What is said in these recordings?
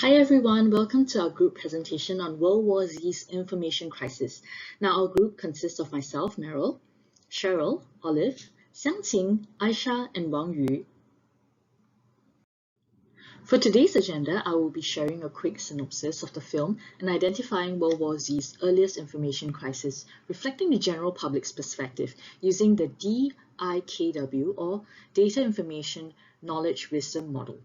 Hi everyone, welcome to our group presentation on World War Z's information crisis. Now our group consists of myself, Meryl, Cheryl, Olive, Xiangqing, Aisha, and Wang Yu. For today's agenda, I will be sharing a quick synopsis of the film and identifying World War Z's earliest information crisis, reflecting the general public's perspective using the DIKW or Data Information Knowledge Wisdom Model.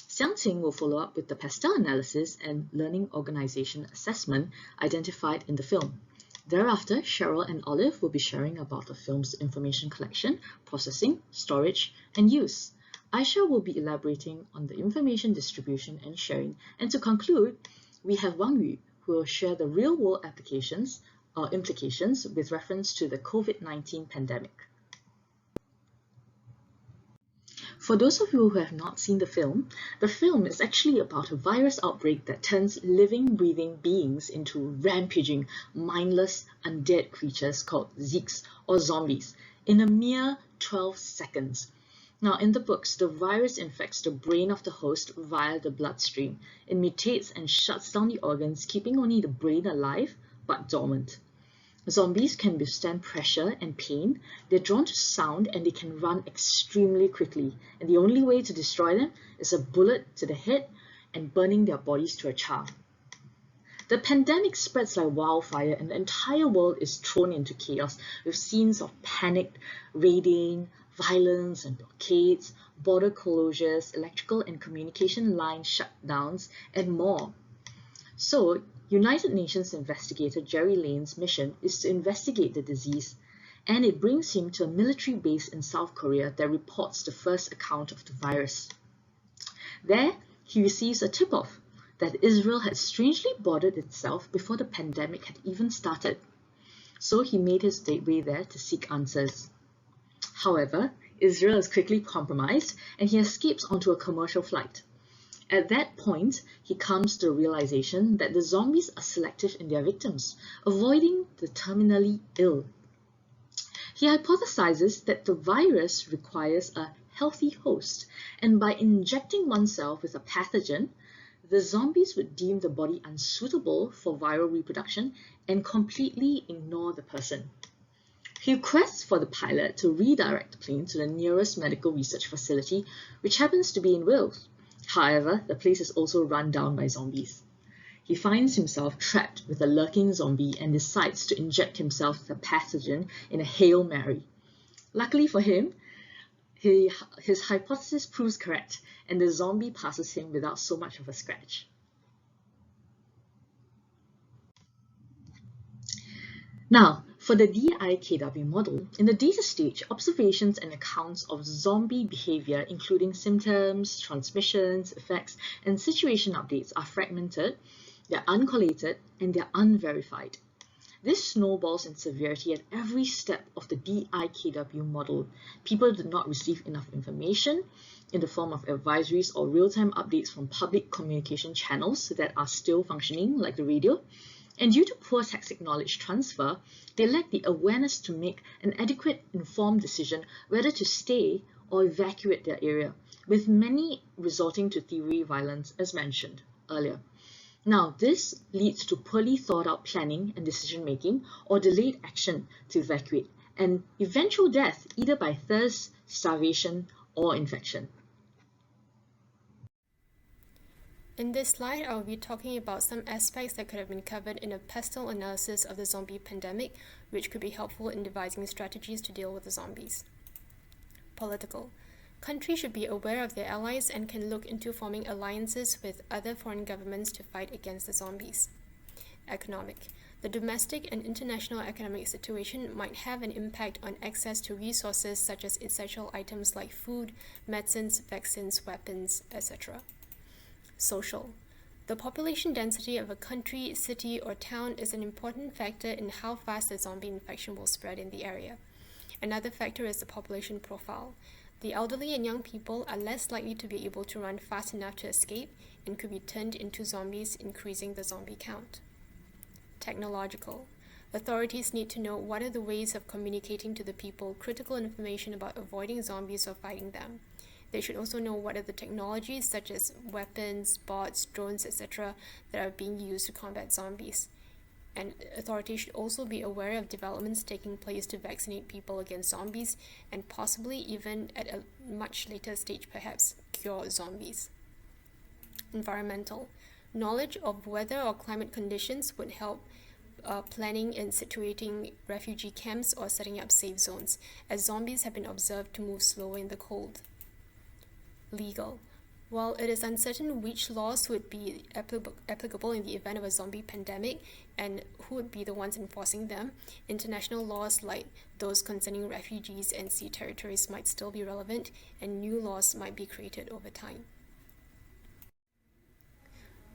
Xiangqing will follow up with the pastel analysis and learning organization assessment identified in the film. Thereafter, Cheryl and Olive will be sharing about the film's information collection, processing, storage, and use. Aisha will be elaborating on the information distribution and sharing. And to conclude, we have Wang Yu, who will share the real-world applications or implications with reference to the COVID-19 pandemic. For those of you who have not seen the film is actually about a virus outbreak that turns living, breathing beings into rampaging, mindless, undead creatures called Zeeks or zombies in a mere 12 seconds. Now, in the books, the virus infects the brain of the host via the bloodstream. It mutates and shuts down the organs, keeping only the brain alive but dormant. Zombies can withstand pressure and pain. They're drawn to sound and they can run extremely quickly. And the only way to destroy them is a bullet to the head and burning their bodies to a char. The pandemic spreads like wildfire and the entire world is thrown into chaos with scenes of panicked raiding, violence and blockades, border closures, electrical and communication line shutdowns, and more. So, United Nations investigator Jerry Lane's mission is to investigate the disease, and it brings him to a military base in South Korea that reports the first account of the virus. There, he receives a tip-off that Israel had strangely bordered itself before the pandemic had even started. So he made his way there to seek answers. However, Israel is quickly compromised and he escapes onto a commercial flight. At that point, he comes to the realization that the zombies are selective in their victims, avoiding the terminally ill. He hypothesizes that the virus requires a healthy host, and by injecting oneself with a pathogen, the zombies would deem the body unsuitable for viral reproduction and completely ignore the person. He requests for the pilot to redirect the plane to the nearest medical research facility, which happens to be in Wales. However, the place is also run down by zombies. He finds himself trapped with a lurking zombie and decides to inject himself with a pathogen in a Hail Mary. Luckily for him, his hypothesis proves correct, and the zombie passes him without so much of a scratch. Now, for the DIKW model, in the data stage, observations and accounts of zombie behavior, including symptoms, transmissions, effects, and situation updates are fragmented, they're uncollated, and they're unverified. This snowballs in severity at every step of the DIKW model. People do not receive enough information in the form of advisories or real-time updates from public communication channels that are still functioning, like the radio. And due to poor tacit knowledge transfer, they lack the awareness to make an adequate, informed decision whether to stay or evacuate their area, with many resorting to theory violence as mentioned earlier. Now, this leads to poorly thought out planning and decision making or delayed action to evacuate, and eventual death either by thirst, starvation, or infection. In this slide, I will be talking about some aspects that could have been covered in a pastel analysis of the zombie pandemic, which could be helpful in devising strategies to deal with the zombies. Political. Countries should be aware of their allies and can look into forming alliances with other foreign governments to fight against the zombies. Economic. The domestic and international economic situation might have an impact on access to resources such as essential items like food, medicines, vaccines, weapons, etc. Social. The population density of a country, city, or town is an important factor in how fast the zombie infection will spread in the area. Another factor is the population profile. The elderly and young people are less likely to be able to run fast enough to escape and could be turned into zombies, increasing the zombie count. Technological. Authorities need to know what are the ways of communicating to the people critical information about avoiding zombies or fighting them. They should also know what are the technologies such as weapons, bots, drones, etc. that are being used to combat zombies. And authorities should also be aware of developments taking place to vaccinate people against zombies and possibly even at a much later stage perhaps cure zombies. Environmental. Knowledge of weather or climate conditions would help planning and situating refugee camps or setting up safe zones, as zombies have been observed to move slower in the cold. Legal. While it is uncertain which laws would be applicable in the event of a zombie pandemic and who would be the ones enforcing them, international laws like those concerning refugees and sea territories might still be relevant, and new laws might be created over time.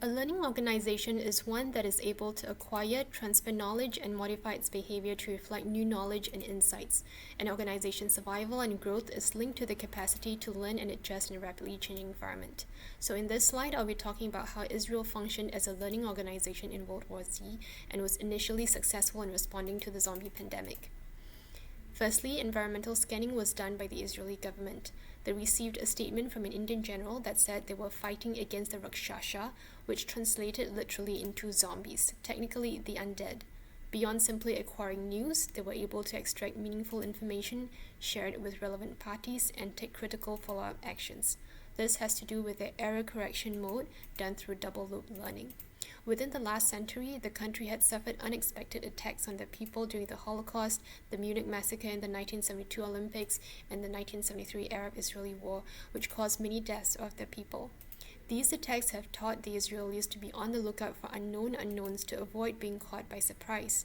A learning organization is one that is able to acquire, transfer knowledge, and modify its behavior to reflect new knowledge and insights. An organization's survival and growth is linked to the capacity to learn and adjust in a rapidly changing environment. So in this slide, I'll be talking about how Israel functioned as a learning organization in World War Z and was initially successful in responding to the zombie pandemic. Firstly, environmental scanning was done by the Israeli government. They received a statement from an Indian general that said they were fighting against the Rakshasa, which translated literally into zombies, technically the undead. Beyond simply acquiring news, they were able to extract meaningful information, share it with relevant parties, and take critical follow-up actions. This has to do with their error correction mode done through double-loop learning. Within the last century, the country had suffered unexpected attacks on their people during the Holocaust, the Munich massacre in the 1972 Olympics, and the 1973 Arab-Israeli War, which caused many deaths of their people. These attacks have taught the Israelis to be on the lookout for unknown unknowns to avoid being caught by surprise.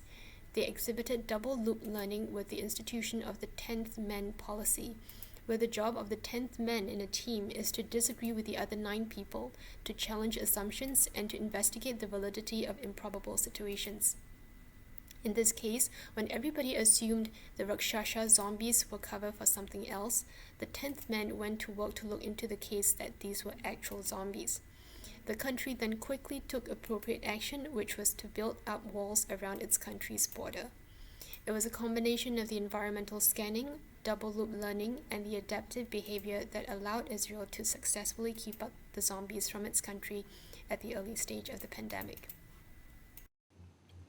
They exhibited double-loop learning with the institution of the 10th man policy, where the job of the 10th man in a team is to disagree with the other 9 people, to challenge assumptions, and to investigate the validity of improbable situations. In this case, when everybody assumed the Rakshasa zombies were cover for something else, the 10th man went to work to look into the case that these were actual zombies. The country then quickly took appropriate action, which was to build up walls around its country's border. It was a combination of the environmental scanning, double-loop learning, and the adaptive behavior that allowed Israel to successfully keep up the zombies from its country at the early stage of the pandemic.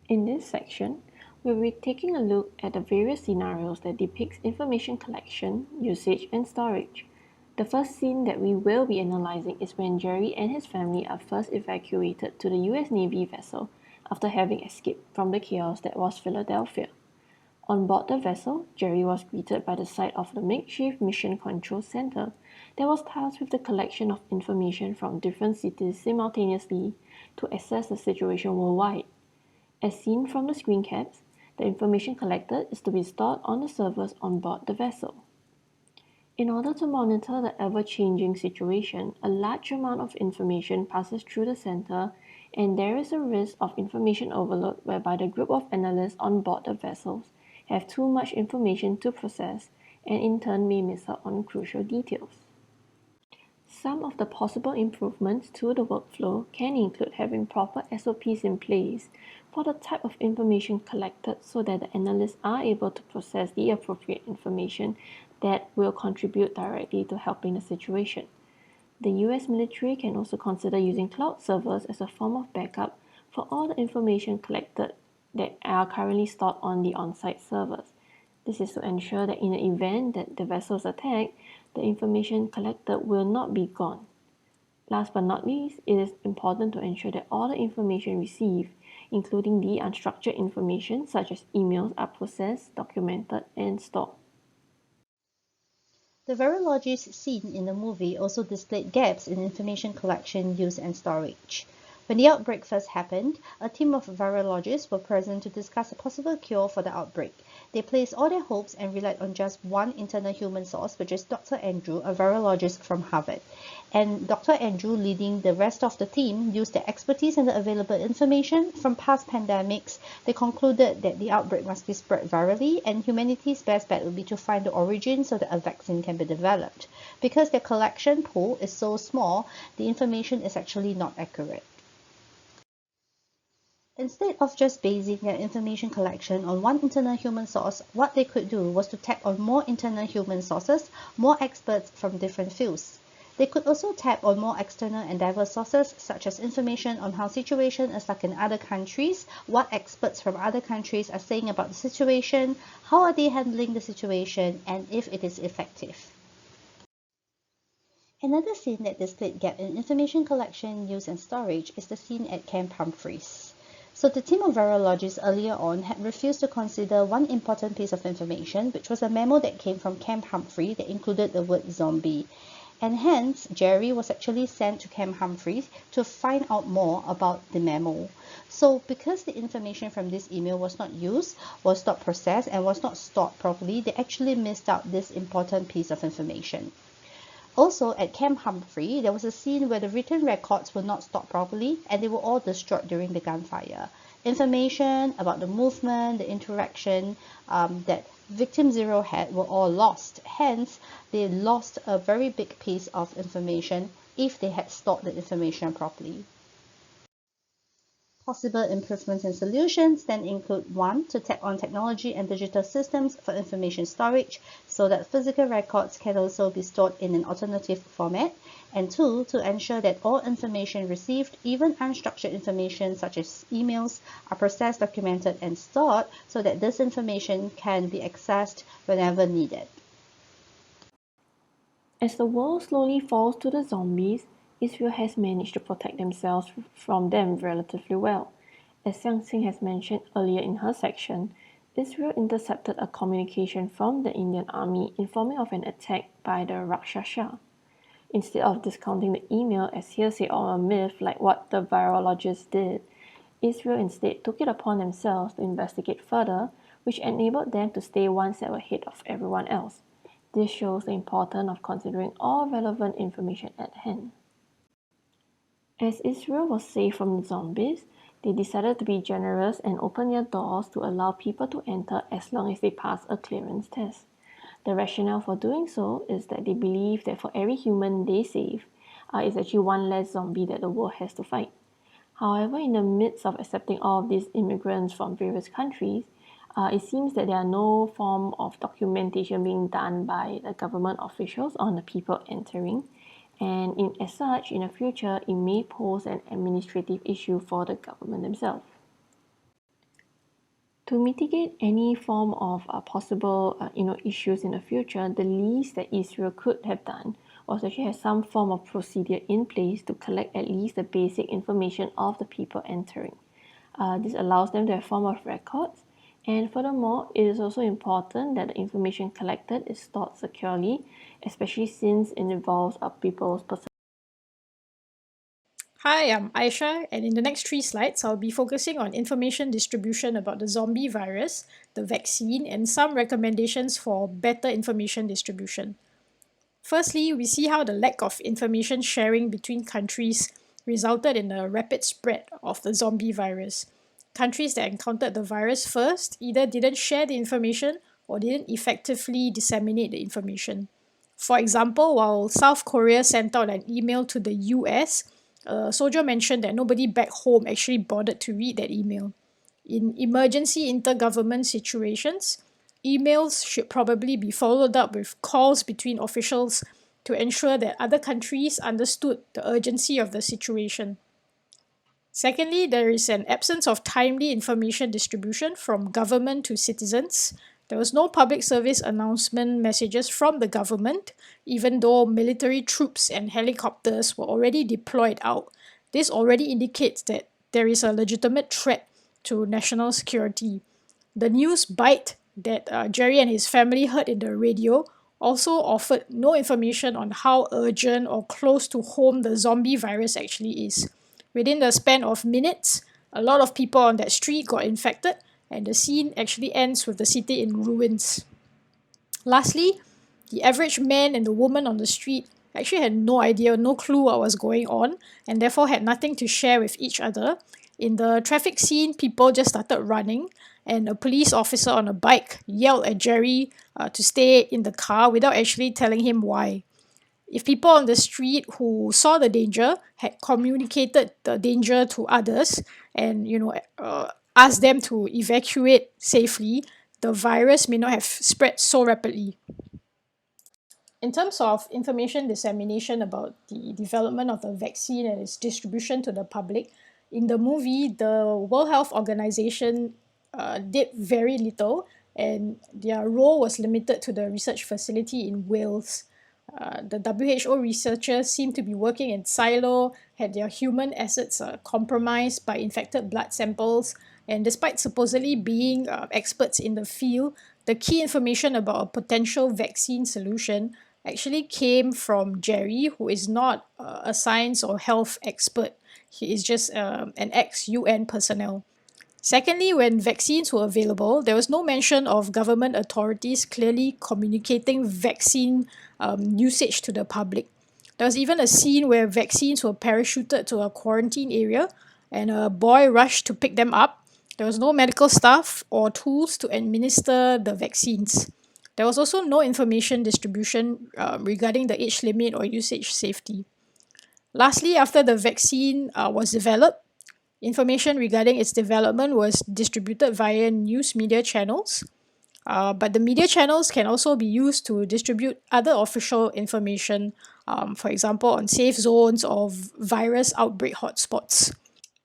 In this section, we'll be taking a look at the various scenarios that depicts information collection, usage, and storage. The first scene that we will be analyzing is when Jerry and his family are first evacuated to the US Navy vessel after having escaped from the chaos that was Philadelphia. On board the vessel, Jerry was greeted by the sight of the makeshift Mission Control Center that was tasked with the collection of information from different cities simultaneously to assess the situation worldwide. As seen from the screen caps, the information collected is to be stored on the servers on board the vessel. In order to monitor the ever-changing situation, a large amount of information passes through the center, and there is a risk of information overload whereby the group of analysts on board the vessels have too much information to process and in turn may miss out on crucial details. Some of the possible improvements to the workflow can include having proper SOPs in place for the type of information collected so that the analysts are able to process the appropriate information that will contribute directly to helping the situation. The US military can also consider using cloud servers as a form of backup for all the information collected that are currently stored on the on-site servers. This is to ensure that in the event that the vessel is attacked, the information collected will not be gone. Last but not least, it is important to ensure that all the information received, including the unstructured information such as emails, are processed, documented, and stored. The virologist scene in the movie also displayed gaps in information collection, use, and storage. When the outbreak first happened, a team of virologists were present to discuss a possible cure for the outbreak. They placed all their hopes and relied on just one internal human source, which is Dr. Andrew, a virologist from Harvard. And Dr. Andrew, leading the rest of the team, used their expertise and the available information from past pandemics. They concluded that the outbreak must be spread virally, and humanity's best bet would be to find the origin so that a vaccine can be developed. Because their collection pool is so small, the information is actually not accurate. Instead of just basing their information collection on one internal human source, what they could do was to tap on more internal human sources, more experts from different fields. They could also tap on more external and diverse sources, such as information on how situation is like in other countries, what experts from other countries are saying about the situation, how are they handling the situation, and if it is effective. Another scene that displayed gap in information collection, use and storage is the scene at Camp Humphreys. So the team of virologists earlier on had refused to consider one important piece of information, which was a memo that came from Camp Humphrey that included the word zombie. And hence, Jerry was actually sent to Camp Humphreys to find out more about the memo. So because the information from this email was not used, was not processed, and was not stored properly, they actually missed out this important piece of information. Also, at Camp Humphrey, there was a scene where the written records were not stored properly and they were all destroyed during the gunfire. Information about the movement, the interaction that Victim Zero had were all lost. Hence, they lost a very big piece of information if they had stored the information properly. Possible improvements and solutions then include 1. To tap on technology and digital systems for information storage so that physical records can also be stored in an alternative format, and 2. To ensure that all information received, even unstructured information such as emails, are processed, documented, and stored so that this information can be accessed whenever needed. As the world slowly falls to the zombies, Israel has managed to protect themselves from them relatively well. As Xiangxing has mentioned earlier in her section, Israel intercepted a communication from the Indian army informing of an attack by the Rakshasa. Instead of discounting the email as hearsay or a myth like what the virologists did, Israel instead took it upon themselves to investigate further, which enabled them to stay one step ahead of everyone else. This shows the importance of considering all relevant information at hand. As Israel was safe from the zombies, they decided to be generous and open their doors to allow people to enter as long as they pass a clearance test. The rationale for doing so is that they believe that for every human they save, it's actually one less zombie that the world has to fight. However, in the midst of accepting all of these immigrants from various countries, it seems that there are no form of documentation being done by the government officials on the people entering, and as such, in the future, it may pose an administrative issue for the government themselves. To mitigate any form of possible issues in the future, the least that Israel could have done was actually have some form of procedure in place to collect at least the basic information of the people entering. This allows them to have a form of records, and furthermore, it is also important that the information collected is stored securely, especially since it involves people's personal. Hi, I'm Aisha, and in the next 3 slides, I'll be focusing on information distribution about the zombie virus, the vaccine, and some recommendations for better information distribution. Firstly, we see how the lack of information sharing between countries resulted in a rapid spread of the zombie virus. Countries that encountered the virus first either didn't share the information or didn't effectively disseminate the information. For example, while South Korea sent out an email to the US, a soldier mentioned that nobody back home actually bothered to read that email. In emergency intergovernment situations, emails should probably be followed up with calls between officials to ensure that other countries understood the urgency of the situation. Secondly, there is an absence of timely information distribution from government to citizens. There was no public service announcement messages from the government, even though military troops and helicopters were already deployed out. This already indicates that there is a legitimate threat to national security. The news bite that Jerry and his family heard in the radio also offered no information on how urgent or close to home the zombie virus actually is. Within the span of minutes, a lot of people on that street got infected, and the scene actually ends with the city in ruins. Lastly, the average man and the woman on the street actually had no idea, no clue what was going on, and therefore had nothing to share with each other. In the traffic scene, people just started running, and a police officer on a bike yelled at Jerry to stay in the car without actually telling him why. if people on the street who saw the danger had communicated the danger to others and asked them to evacuate safely, the virus may not have spread so rapidly. In terms of information dissemination about the development of the vaccine and its distribution to the public, in the movie, the World Health Organization did very little, and their role was limited to the research facility in Wales. The WHO researchers seemed to be working in silo, had their human assets compromised by infected blood samples, and despite supposedly being experts in the field, the key information about a potential vaccine solution actually came from Jerry, who is not a science or health expert. He is just an ex-UN personnel. Secondly, when vaccines were available, there was no mention of government authorities clearly communicating vaccine usage to the public. There was even a scene where vaccines were parachuted to a quarantine area and a boy rushed to pick them up. There was no medical staff or tools to administer the vaccines. There was also no information distribution regarding the age limit or usage safety. Lastly, after the vaccine was developed, information regarding its development was distributed via news media channels. But the media channels can also be used to distribute other official information, for example, on safe zones or virus outbreak hotspots.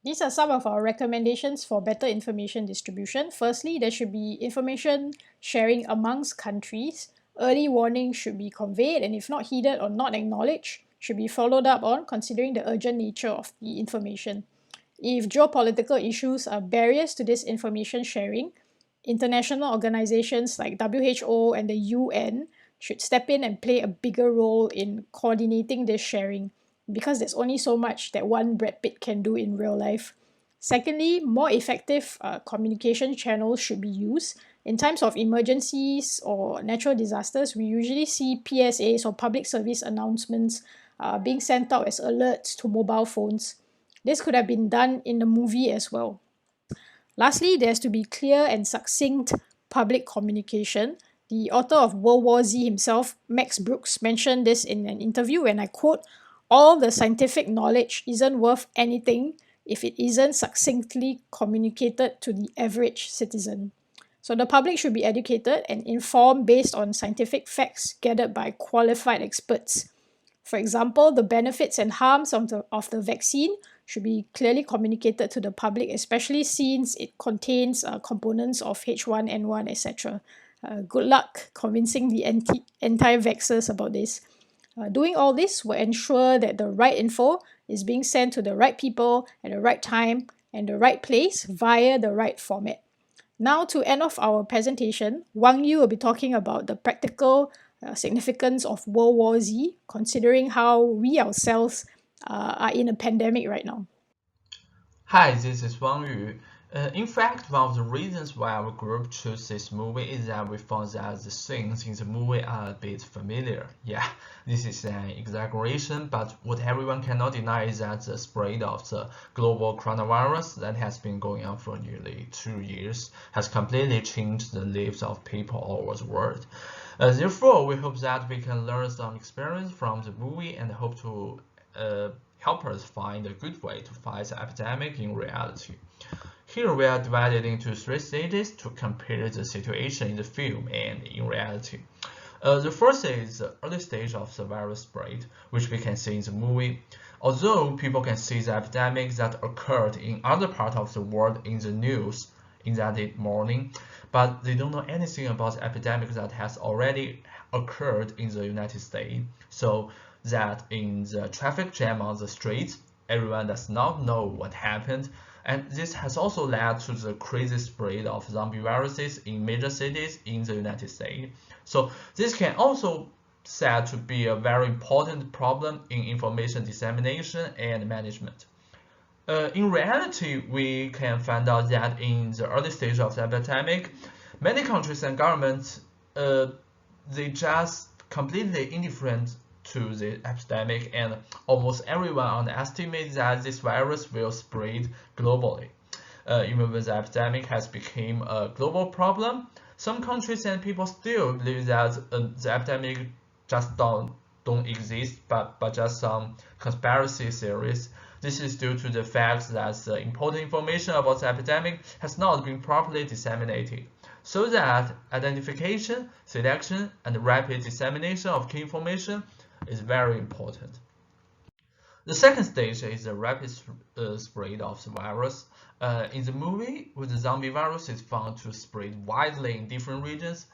These are some of our recommendations for better information distribution. Firstly, there should be information sharing amongst countries. Early warning should be conveyed, and if not heeded or not acknowledged, should be followed up on, considering the urgent nature of the information. If geopolitical issues are barriers to this information sharing, international organizations like WHO and the UN should step in and play a bigger role in coordinating this sharing, because there's only so much that one Brad Pitt can do in real life. Secondly, more effective communication channels should be used. In times of emergencies or natural disasters, we usually see PSAs or public service announcements being sent out as alerts to mobile phones. This could have been done in the movie as well. Lastly, there has to be clear and succinct public communication. The author of World War Z himself, Max Brooks, mentioned this in an interview, and I quote, "All the scientific knowledge isn't worth anything if it isn't succinctly communicated to the average citizen." So the public should be educated and informed based on scientific facts gathered by qualified experts. For example, the benefits and harms of the vaccine should be clearly communicated to the public, especially since it contains components of H1N1, etc. Good luck convincing the anti-vaxxers about this. Doing all this will ensure that the right info is being sent to the right people at the right time and the right place via the right format. Now, to end off our presentation, Wang Yu will be talking about the practical significance of World War Z, considering how we ourselves are in a pandemic right now. Hi, this is Wang Yu. In fact, one of the reasons why our group chose this movie is that we found that the scenes in the movie are a bit familiar. Yeah, this is an exaggeration, but what everyone cannot deny is that the spread of the global coronavirus that has been going on for nearly 2 years has completely changed the lives of people all over the world. Therefore, we hope that we can learn some experience from the movie and hope to help us find a good way to fight the epidemic in reality. Here we are divided into 3 stages to compare the situation in the film and in reality. The first is the early stage of the virus spread, which we can see in the movie. Although people can see the epidemic that occurred in other parts of the world in the news in that morning, but they don't know anything about the epidemic that has already occurred in the United States. So that in the traffic jam on the streets, everyone does not know what happened, and this has also led to the crazy spread of zombie viruses in major cities in the United States. So this can also said to be a very important problem in information dissemination and management. In reality, we can find out that in the early stage of the epidemic, many countries and governments they just completely indifferent to the epidemic, and almost everyone underestimates that this virus will spread globally. Even when the epidemic has become a global problem, some countries and people still believe that the epidemic just don't don't exist, but just some conspiracy theories. This is due to the fact that the important information about the epidemic has not been properly disseminated, so that identification, selection, and rapid dissemination of key information is very important. The second stage is the rapid spread of the virus. In the movie, when the zombie virus is found to spread widely in different regions,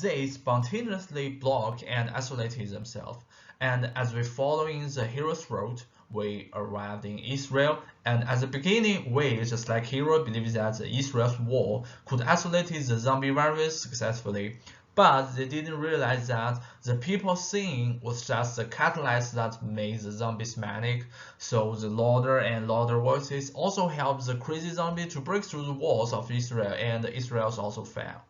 they spontaneously block and isolated themselves. And as we follow in the hero's route, we arrived in Israel, and at the beginning, we, just like Hero, believed that the Israel's wall could isolate the zombie virus successfully. But they didn't realize that the people seeing was just the catalyst that made the zombies manic. So the louder and louder voices also helped the crazy zombie to break through the walls of Israel, and Israel also fell.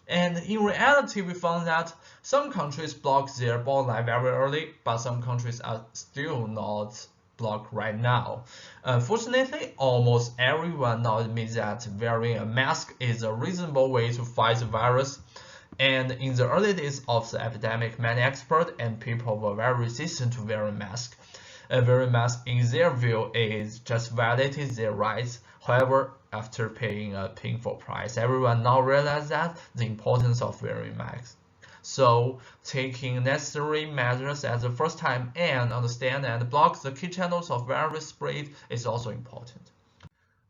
And in reality, we found that some countries blocked their borderline very early, but some countries are still not blocked right now. Fortunately, almost everyone now admits that wearing a mask is a reasonable way to fight the virus. And in the early days of the epidemic, many experts and people were very resistant to wearing masks. Wearing masks, in their view, is just violated their rights. However, after paying a painful price, everyone now realizes that the importance of wearing masks. So, taking necessary measures at the first time and understand and block the key channels of virus spread is also important.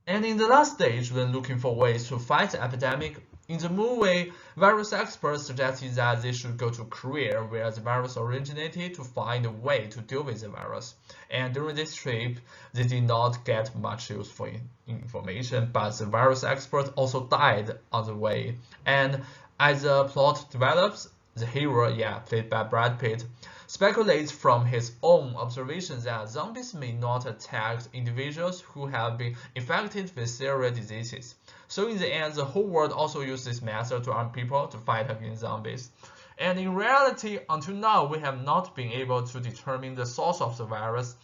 And in the last stage, when looking for ways to fight the epidemic, in the movie, virus experts suggested that they should go to Korea, where the virus originated, to find a way to deal with the virus. And during this trip, they did not get much useful information, but the virus expert also died on the way. And as the plot develops, the hero, played by Brad Pitt, speculates from his own observations that zombies may not attack individuals who have been infected with serious diseases. So in the end, the whole world also used this method to arm people to fight against zombies. And in reality, until now, we have not been able to determine the source of the virus.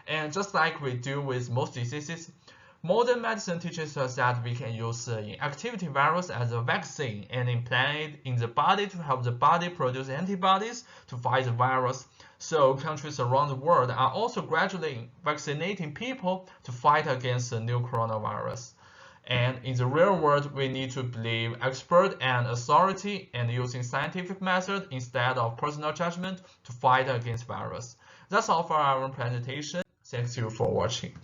And just like we do with most diseases, modern medicine teaches us that we can use the inactivity virus as a vaccine and implant it in the body to help the body produce antibodies to fight the virus. So countries around the world are also gradually vaccinating people to fight against the new coronavirus. And in the real world, we need to believe expert and authority and using scientific method instead of personal judgment to fight against virus. That's all for our presentation. Thanks you for watching.